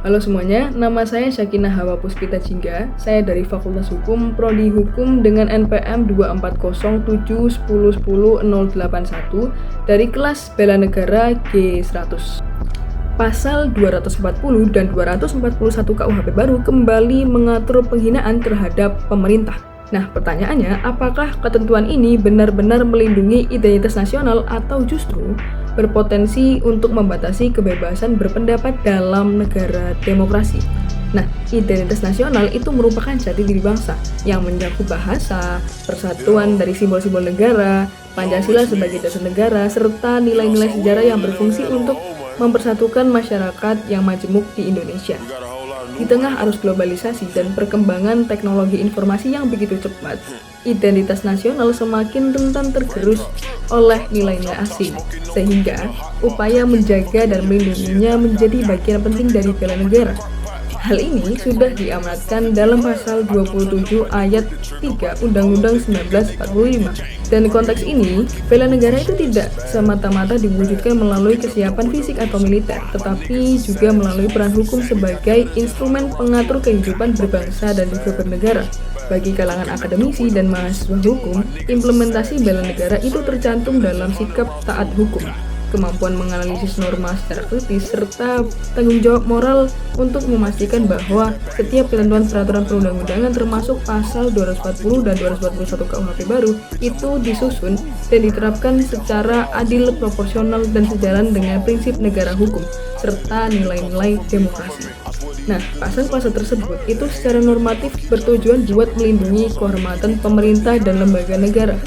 Halo semuanya, nama saya Syakinah Hawa Puspita Jingga. Saya dari Fakultas Hukum, Prodi Hukum dengan NPM 24071011081 dari kelas Bela Negara G100. Pasal 240 dan 241 KUHP baru kembali mengatur penghinaan terhadap pemerintah. Nah, pertanyaannya, apakah ketentuan ini benar-benar melindungi identitas nasional atau justru berpotensi untuk membatasi kebebasan berpendapat dalam negara demokrasi? Nah, identitas nasional itu merupakan jati diri bangsa yang mencakup bahasa, persatuan dari simbol-simbol negara, Pancasila sebagai dasar negara, serta nilai-nilai sejarah yang berfungsi untuk mempersatukan masyarakat yang majemuk di Indonesia. Di tengah arus globalisasi dan perkembangan teknologi informasi yang begitu cepat, identitas nasional semakin rentan tergerus oleh nilai-nilai asing, sehingga upaya menjaga dan melindunginya menjadi bagian penting dari bela negara. Hal ini sudah diamanatkan dalam pasal 27 ayat 3 Undang-Undang 1945. Dan konteks ini, bela negara itu tidak semata-mata diwujudkan melalui kesiapan fisik atau militer, tetapi juga melalui peran hukum sebagai instrumen pengatur kehidupan berbangsa dan juga bernegara. Bagi kalangan akademisi dan mahasiswa hukum, implementasi bela negara itu tercantum dalam sikap taat hukum, kemampuan menganalisis norma secara kritis, serta tanggung jawab moral untuk memastikan bahwa setiap ketentuan peraturan perundang-undangan termasuk pasal 240 dan 241 KUHP baru itu disusun dan diterapkan secara adil, proporsional, dan sejalan dengan prinsip negara hukum, serta nilai-nilai demokrasi. Nah, pasal-pasal tersebut itu secara normatif bertujuan buat melindungi kehormatan pemerintah dan lembaga negara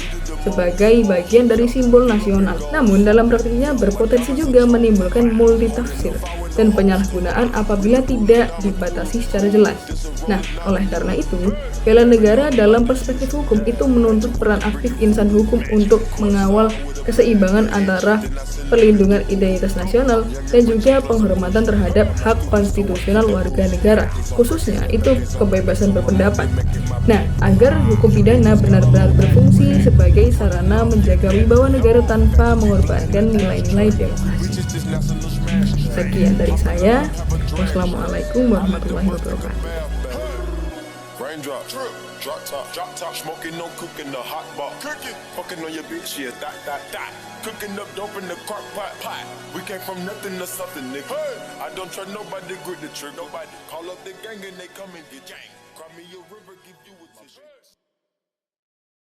sebagai bagian dari simbol nasional. Namun dalam praktiknya berpotensi juga menimbulkan multitafsir dan penyalahgunaan apabila tidak dibatasi secara jelas. Nah, oleh karena itu, bela negara dalam perspektif hukum itu menuntut peran aktif insan hukum untuk mengawal keseimbangan antara perlindungan identitas nasional dan juga penghormatan terhadap hak konstitusional warga negara, khususnya itu kebebasan berpendapat. Nah, agar hukum pidana benar-benar berfungsi sebagai sarana menjaga wibawa negara tanpa mengorbankan nilai-nilai demokrasi. Sekian dari saya. Wassalamualaikum warahmatullahi wabarakatuh. Raindrop, drop top, smoking, no cooking, the hot pot, fucking on your bitch, yeah, that, cooking up dope in the crock pot, we came from nothing to something, nigga, I don't trust nobody, grip the trigger, nobody, call up the gang and they come and get gang.